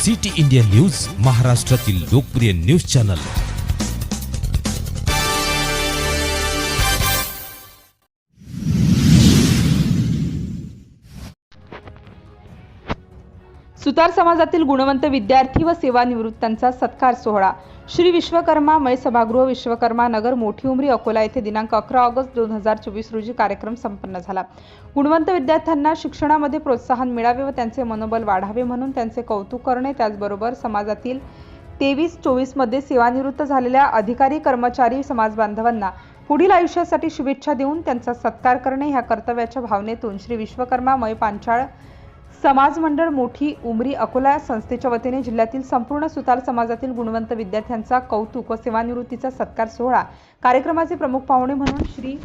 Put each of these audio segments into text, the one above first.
City India news, महाराष्ट्रातील लोकप्रिय news channel. सुतार समाजातील गुणवंत विद्यार्थी व सेवानिवृत्तांचा सत्कार सोहळा श्री विश्वकर्मा मय सभागृह, विश्वकर्मा नगर, मोठी उमरी, अकोला येथे दिनांक 11 ऑगस्ट 2024 रोजी कार्यक्रम संपन्न झाला। गुणवंत विद्यार्थ्यांना शिक्षणामध्ये प्रोत्साहन मिळावे व त्यांचे मनोबल वाढावे म्हणून त्यांचे कौतुक करणे, त्याचबरोबर समाजातील 23-24 मध्ये सेवानिवृत्त झालेल्या अधिकारी, कर्मचारी, समाज बांधवांना पुढील आयुष्यासाठी शुभेच्छा देऊन त्यांचा सत्कार करणे ह्या कर्तव्याच्या भावनेतून श्री विश्वकर्मा मय पांचाळ समाज मंडळ, मोठी उमरी, अकोला संस्थेच्या वतीने जिल्ह्यातील संपूर्ण सुतार समाजातील गुणवंत विद्यार्थ्यांचा कौतुक व सेवानिवृत्तीचा सत्कार सोहळा कार्यक्रमाचे प्रमुख पाहुणे म्हणून श्री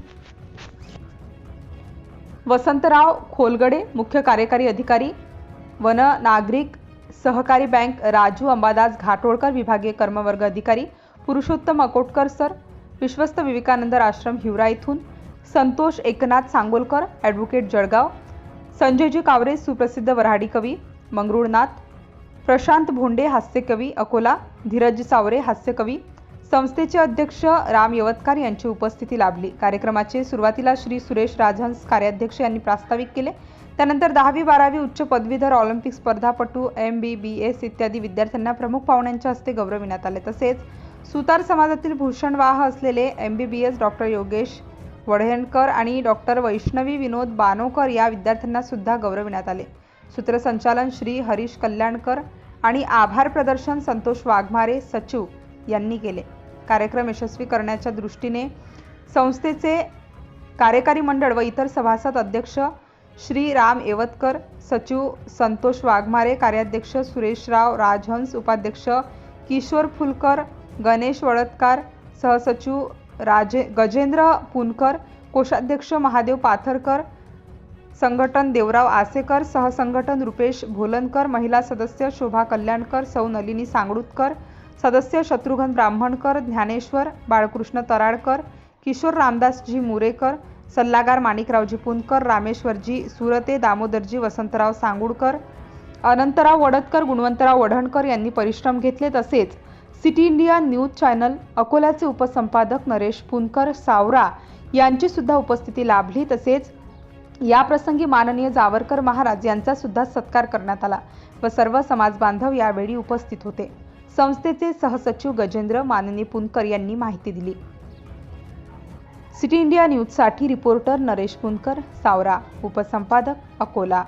वसंतराव खोलगडे, मुख्य कार्यकारी अधिकारी, वन नागरिक सहकारी बँक, राजू अंबादास घाटोळकर, विभागीय कर्मवर्ग अधिकारी, पुरुषोत्तम अकोटकर सर, विश्वस्त विवेकानंद आश्रम हिवरा येथून, संतोष एकनाथ सांगोलकर, ॲडव्होकेट जळगाव, संजयजी कावरे, सुप्रसिद्ध वऱ्हाडी कवी, मंगरुळनाथ, प्रशांत भोंडे, हास्यकवी, अकोला, धीरज चावरे, हास्यकवी, संस्थेचे अध्यक्ष राम यवतकर यांची उपस्थिती लाभली। कार्यक्रमाचे सुरुवातीला श्री सुरेश राजहंस कार्याध्यक्ष यांनी प्रास्ताविक केले। त्यानंतर 10वी 12वी उच्च पदवीधर, ऑलिम्पिक स्पर्धापटू, MBBS इत्यादी विद्यार्थ्यांना प्रमुख पाहुण्यांच्या हस्ते गौरविण्यात आले। तसेच सुतार समाजातील भूषणवाह असलेले MBBS डॉक्टर योगेश वढेणकर आणि डॉक्टर वैष्णवी विनोद बानोकर या विद्यार्थ्यांना सुद्धा गौरविण्यात आले। सूत्रसंचालन श्री हरीश कल्याणकर आणि आभार प्रदर्शन संतोष वाघमारे सचिव यांनी केले। कार्यक्रम यशस्वी करण्याच्या दृष्टीने संस्थेचे कार्यकारी मंडळ व इतर सभासद, अध्यक्ष श्री राम येवतकर, सचिव संतोष वाघमारे, कार्याध्यक्ष सुरेशराव राजहंस, उपाध्यक्ष किशोर फुलकर, गणेश वळतकार, सहसचिव गजेंद्र पुनकर, कोषाध्यक्ष महादेव पाथरकर, संघटन देवराव आसेकर, सहसंघटन रुपेश भोलनकर, महिला सदस्य शोभा कल्याणकर, सौ नलिनी सांगडुतकर, सदस्य शत्रुघ्न ब्राह्मणकर, ज्ञानेश्वर बाळकृष्ण तराळकर, किशोर रामदासजी मुरेकर, सल्लागार माणिकरावजी पुनकर, रामेश्वरजी सुरते, दामोदरजी वसंतराव सांगुडकर, अनंतराव वडतकर, गुणवंतराव वढणकर यांनी परिश्रम घेतले। तसेच सिटी इंडिया न्यूज चॅनल अकोल्याचे उपसंपादक नरेश पुनकर सावरा यांची सुद्धा उपस्थिती लाभली। तसेच या प्रसंगी माननीय जावरकर महाराज यांचा सुद्धा सत्कार करण्यात आला व सर्व समाज बांधव यावेळी उपस्थित होते। संस्थेचे सहसचिव गजेंद्र माननीय पुनकर यांनी माहिती दिली। सिटी इंडिया न्यूज साठी रिपोर्टर नरेश पुनकर सावरा, उपसंपादक अकोला।